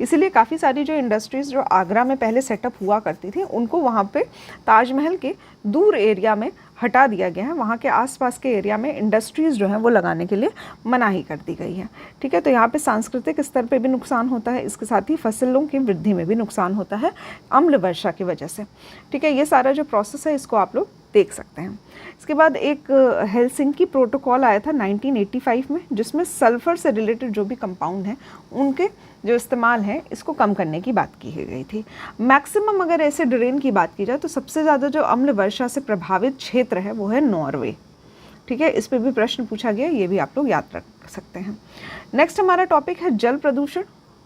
इसीलिए काफ़ी सारी जो इंडस्ट्रीज़ जो आगरा में पहले सेटअप हुआ करती थी उनको वहाँ पे ताजमहल के दूर एरिया में हटा दिया गया है। वहाँ के आसपास के एरिया में इंडस्ट्रीज़ जो हैं वो लगाने के लिए मनाही कर दी गई है। ठीक है, तो यहाँ पे सांस्कृतिक स्तर पे भी नुकसान होता है, इसके साथ ही फसलों की वृद्धि में भी नुकसान होता है अम्ल वर्षा की वजह से। ठीक है, ये सारा जो प्रोसेस है इसको आप लोग देख सकते हैं। इसके बाद एक हेलसिंकी प्रोटोकॉल आया था 1985 में, जिसमें सल्फ़र से रिलेटेड जो भी कंपाउंड हैं उनके जो इस्तेमाल है इसको कम करने की बात की गई थी। मैक्सिमम अगर एसिड रेन की बात की जाए तो सबसे ज़्यादा जो अम्ल वर्षा से प्रभावित क्षेत्र है वो है नॉर्वे। ठीक है, इस पर भी प्रश्न पूछा गया, ये भी आप लोग याद रख सकते हैं। नेक्स्ट हमारा टॉपिक है जल प्रदूषण,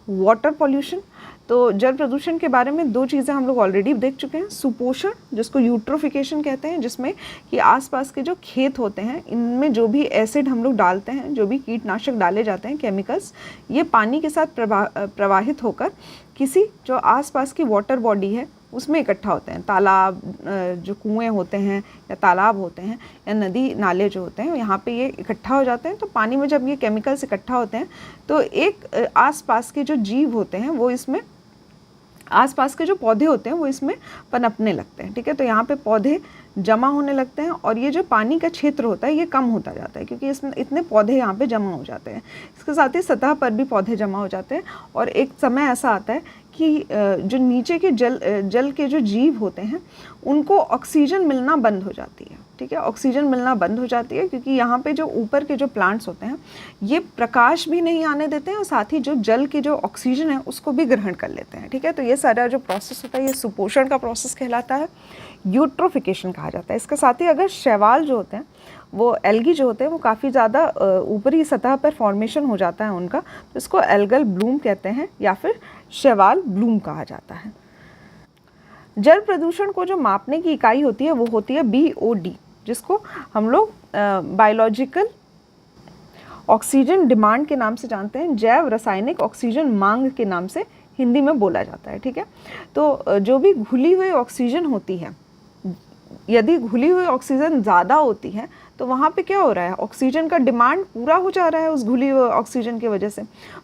वाटर पॉल्यूशन। तो जल प्रदूषण के बारे में दो चीज़ें हम लोग ऑलरेडी देख चुके हैं। सुपोषण, जिसको यूट्रोफिकेशन कहते हैं, जिसमें कि आसपास के जो खेत होते हैं इनमें जो भी एसिड हम लोग डालते हैं, जो भी कीटनाशक डाले जाते हैं, केमिकल्स, ये पानी के साथ प्रवाहित होकर किसी जो आसपास की वाटर बॉडी है उसमें इकट्ठा होते हैं। तालाब, जो कुएं होते हैं या तालाब होते हैं या नदी नाले जो होते हैं, यहाँ पे ये इकट्ठा हो जाते हैं। तो पानी में जब ये केमिकल्स इकट्ठा होते हैं तो एक आसपास के जो जीव होते हैं वो इसमें, आसपास के जो पौधे होते हैं वो इसमें पनपने लगते हैं। ठीक है, तो यहाँ पे पौधे जमा होने लगते हैं और ये जो पानी का क्षेत्र होता है ये कम होता जाता है, क्योंकि इसमें इतने पौधे यहाँ पे जमा हो जाते हैं। इसके साथ ही सतह पर भी पौधे जमा हो जाते हैं और एक समय ऐसा आता है कि जो नीचे के जल के जो जीव होते हैं उनको ऑक्सीजन मिलना बंद हो जाती है। ठीक है, ऑक्सीजन मिलना बंद हो जाती है क्योंकि यहाँ पे जो ऊपर के जो प्लांट्स होते हैं ये प्रकाश भी नहीं आने देते हैं और साथ ही जो जल की जो ऑक्सीजन है उसको भी ग्रहण कर लेते हैं। ठीक है, तो ये सारा जो प्रोसेस होता है ये सुपोषण का प्रोसेस कहलाता है, यूट्रोफिकेशन कहा जाता है। इसके साथ ही अगर शैवाल जो होते हैं वो एल्गी जो होते हैं वो काफ़ी ज़्यादा ऊपरी सतह पर फॉर्मेशन हो जाता है उनका, तो इसको एल्गल ब्लूम कहते हैं या फिर शैवाल ब्लूम कहा जाता है। जल प्रदूषण को जो मापने की इकाई होती है वो होती है BOD, जिसको हम लोग बायोलॉजिकल ऑक्सीजन डिमांड के नाम से जानते हैं, जैव रासायनिक ऑक्सीजन मांग के नाम से हिंदी में बोला जाता है। ठीक है, तो जो भी घुली हुई ऑक्सीजन होती है, यदि घुली हुई ऑक्सीजन ज़्यादा होती है तो वहाँ पे क्या हो रहा है, ऑक्सीजन का डिमांड पूरा हो जा रहा है उस घुली हुई ऑक्सीजन की वजह से।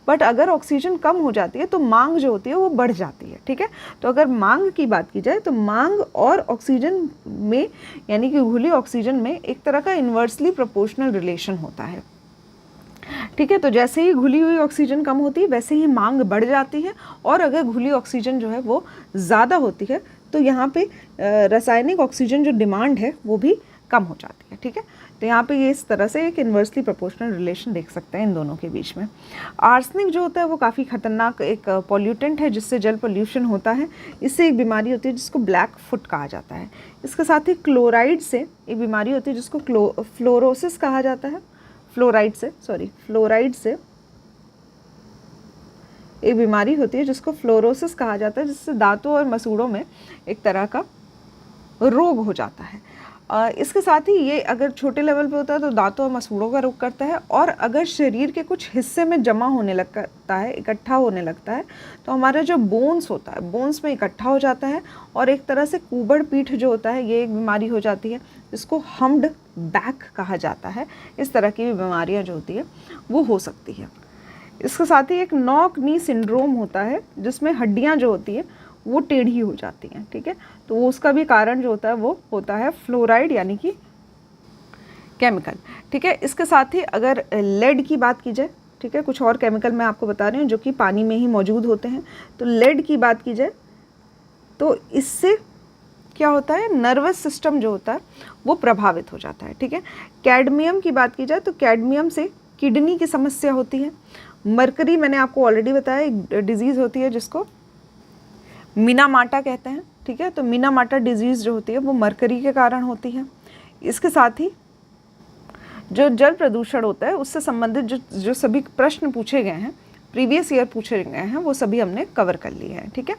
बट अगर ऑक्सीजन कम हो जाती है तो मांग जो होती है वो बढ़ जाती है। ठीक है, तो अगर मांग की बात की जाए तो मांग और ऑक्सीजन में, यानी कि घुली ऑक्सीजन में एक तरह का इन्वर्सली प्रोपोर्शनल रिलेशन होता है। ठीक है, तो जैसे ही घुली हुई ऑक्सीजन कम होती है वैसे ही मांग बढ़ जाती है, और अगर घुली ऑक्सीजन जो है वो ज़्यादा होती है तो यहाँ पे रासायनिक ऑक्सीजन जो डिमांड है वो भी कम हो जाती है। ठीक है, तो यहाँ पे ये इस तरह से एक इन्वर्सली प्रोपोर्शनल रिलेशन देख सकते हैं इन दोनों के बीच में। आर्सेनिक जो होता है वो काफ़ी खतरनाक एक पॉल्यूटेंट है जिससे जल पोल्यूशन होता है। इससे एक बीमारी होती है जिसको ब्लैक फुट कहा जाता है। इसके साथ ही क्लोराइड से एक बीमारी होती है जिसको फ्लोरोसिस कहा जाता है। फ्लोराइड से एक बीमारी होती है जिसको फ्लोरोसिस कहा जाता है, जिससे दांतों और मसूड़ों में एक तरह का रोग हो जाता है। इसके साथ ही ये अगर छोटे लेवल पे होता है तो दांतों और मसूड़ों का रोग करता है, और अगर शरीर के कुछ हिस्से में जमा होने लगता है, इकट्ठा होने लगता है, तो हमारा जो बोन्स होता है, बोन्स में इकट्ठा हो जाता है और एक तरह से कुबड़ पीठ जो होता है ये एक बीमारी हो जाती है जिसको हम्ड बैक कहा जाता है। इस तरह की भी बीमारियाँ जो होती है वो हो सकती है। इसके साथ ही एक नॉक नी सिंड्रोम होता है जिसमें हड्डियाँ जो होती है वो टेढ़ी हो जाती हैं। ठीक है, तो उसका भी कारण जो होता है वो होता है फ्लोराइड यानी कि केमिकल। ठीक है, इसके साथ ही अगर लेड की बात की जाए, ठीक है, कुछ और केमिकल मैं आपको बता रही हूँ जो कि पानी में ही मौजूद होते हैं। तो लेड की बात की जाए तो इससे क्या होता है, नर्वस सिस्टम जो होता है वो प्रभावित हो जाता है। ठीक है, कैडमियम की बात की जाए तो कैडमियम से किडनी की समस्या होती है। मरकरी मैंने आपको ऑलरेडी बताया एक डिजीज़ होती है जिसको मिनामाटा कहते हैं, ठीक है। तो मिनामाटा डिजीज़ जो होती है वो मरकरी के कारण होती है। इसके साथ ही जो जल प्रदूषण होता है उससे संबंधित जो सभी प्रश्न पूछे गए हैं, प्रीवियस ईयर पूछे गए हैं, वो सभी हमने कवर कर लिए हैं, ठीक है।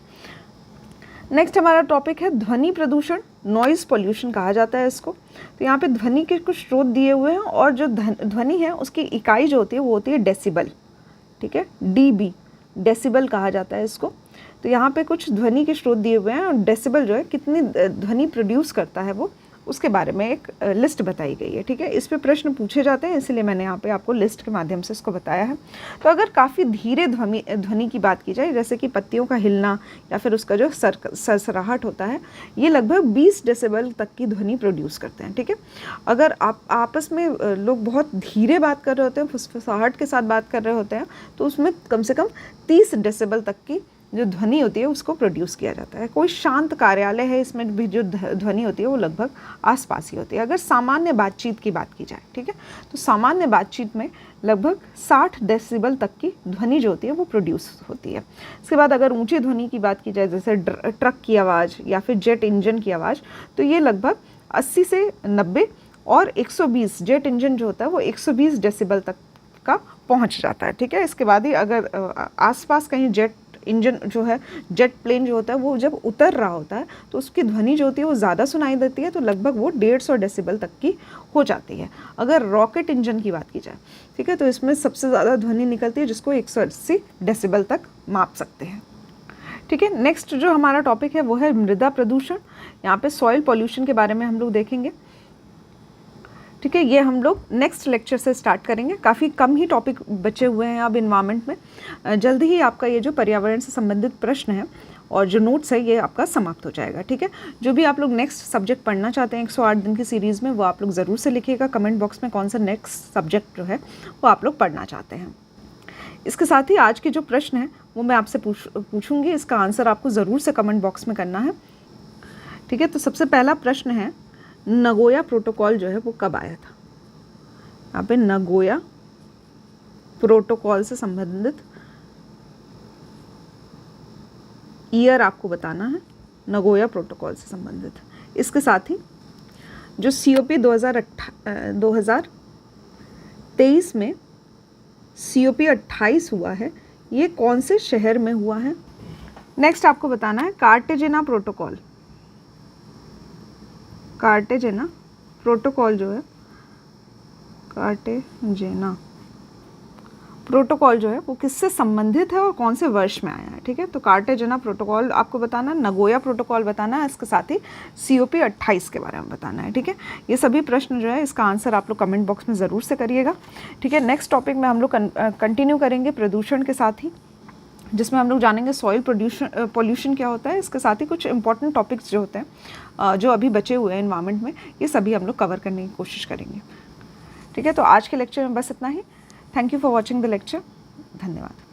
नेक्स्ट हमारा टॉपिक है ध्वनि प्रदूषण, नॉइज़ पॉल्यूशन कहा जाता है इसको। तो यहाँ पे ध्वनि के कुछ स्रोत दिए हुए हैं और जो ध्वनि है उसकी इकाई जो होती है वो होती है डेसिबल, ठीक है, डीबी, डेसिबल कहा जाता है इसको। तो यहाँ पे कुछ ध्वनि के स्रोत दिए हुए हैं और डेसिबल जो है कितनी ध्वनि प्रोड्यूस करता है वो उसके बारे में एक लिस्ट बताई गई है, ठीक है। इस पे प्रश्न पूछे जाते हैं, इसलिए मैंने यहाँ पे आपको लिस्ट के माध्यम से इसको बताया है। तो अगर काफ़ी धीरे ध्वनि की बात की जाए, जैसे कि पत्तियों का हिलना या फिर उसका जो सरसराहट होता है, ये लगभग 20 डेसिबल तक की ध्वनि प्रोड्यूस करते हैं, ठीक है। अगर आप आपस में लोग बहुत धीरे बात कर रहे होते हैं, फुसफुसाहट के साथ बात कर रहे होते हैं, तो उसमें कम से कम 30 डेसिबल तक की जो ध्वनि होती है उसको प्रोड्यूस किया जाता है। कोई शांत कार्यालय है, इसमें भी जो ध्वनि होती है वो लगभग आसपास ही होती है। अगर सामान्य बातचीत की बात की जाए, ठीक है, तो सामान्य बातचीत में लगभग 60 डेसिबल तक की ध्वनि जो होती है वो प्रोड्यूस होती है। इसके बाद अगर ऊंची ध्वनि की बात की जाए, जैसे ट्रक की आवाज़ या फिर जेट इंजन की आवाज़, तो ये लगभग 80 से 90 और 120, जेट इंजन जो होता है वो 120 डेसिबल तक का पहुँच जाता है, ठीक है। इसके बाद ही अगर आसपास कहीं जेट इंजन जो है, जेट प्लेन जो होता है वो जब उतर रहा होता है तो उसकी ध्वनि जो होती है वो ज़्यादा सुनाई देती है, तो लगभग वो 150 डेसिबल तक की हो जाती है। अगर रॉकेट इंजन की बात की जाए, ठीक है, तो इसमें सबसे ज़्यादा ध्वनि निकलती है जिसको 180 डेसिबल तक माप सकते हैं, ठीक है। नेक्स्ट जो हमारा टॉपिक है वो है मृदा प्रदूषण। यहाँ पे सॉइल पॉल्यूशन के बारे में हम लोग देखेंगे, ठीक है। ये हम लोग नेक्स्ट लेक्चर से स्टार्ट करेंगे। काफ़ी कम ही टॉपिक बचे हुए हैं अब इन्वायरमेंट में। जल्दी ही आपका ये जो पर्यावरण से संबंधित प्रश्न है और जो नोट्स है ये आपका समाप्त हो जाएगा, ठीक है। जो भी आप लोग नेक्स्ट सब्जेक्ट पढ़ना चाहते हैं 108 दिन की सीरीज़ में, वो आप लोग ज़रूर से लिखिएगा कमेंट बॉक्स में कौन सा नेक्स्ट सब्जेक्ट जो है वो आप लोग पढ़ना चाहते हैं। इसके साथ ही आज के जो प्रश्न है वो मैं आपसे पूछूंगी, इसका आंसर आपको ज़रूर से कमेंट बॉक्स में करना है, ठीक है। तो सबसे पहला प्रश्न है, नगोया प्रोटोकॉल जो है वो कब आया था? यहाँ पे नगोया प्रोटोकॉल से संबंधित ईयर आपको बताना है, नगोया प्रोटोकॉल से संबंधित। इसके साथ ही जो COP 2023 में COP 28 हुआ है, ये कौन से शहर में हुआ है? नेक्स्ट आपको बताना है कार्टेजेना प्रोटोकॉल। कार्टेजेना प्रोटोकॉल जो है, कार्टेजेना प्रोटोकॉल जो है वो किससे संबंधित है और कौन से वर्ष में आया है, ठीक है। तो कार्टेजेना प्रोटोकॉल आपको बताना, नगोया प्रोटोकॉल बताना है, इसके साथ ही COP 28 के बारे में बताना है, ठीक है। ये सभी प्रश्न जो है इसका आंसर आप लोग कमेंट बॉक्स में ज़रूर से करिएगा, ठीक है। नेक्स्ट टॉपिक में हम लोग कंटिन्यू करेंगे प्रदूषण के साथ ही, जिसमें हम लोग जानेंगे सॉइल पॉल्यूशन क्या होता है। इसके साथ ही कुछ इंपॉर्टेंट टॉपिक्स जो होते हैं जो अभी बचे हुए हैं एनवायरनमेंट में, ये सभी हम लोग कवर करने की कोशिश करेंगे, ठीक है। तो आज के लेक्चर में बस इतना ही। Thank you for watching the lecture. धन्यवाद।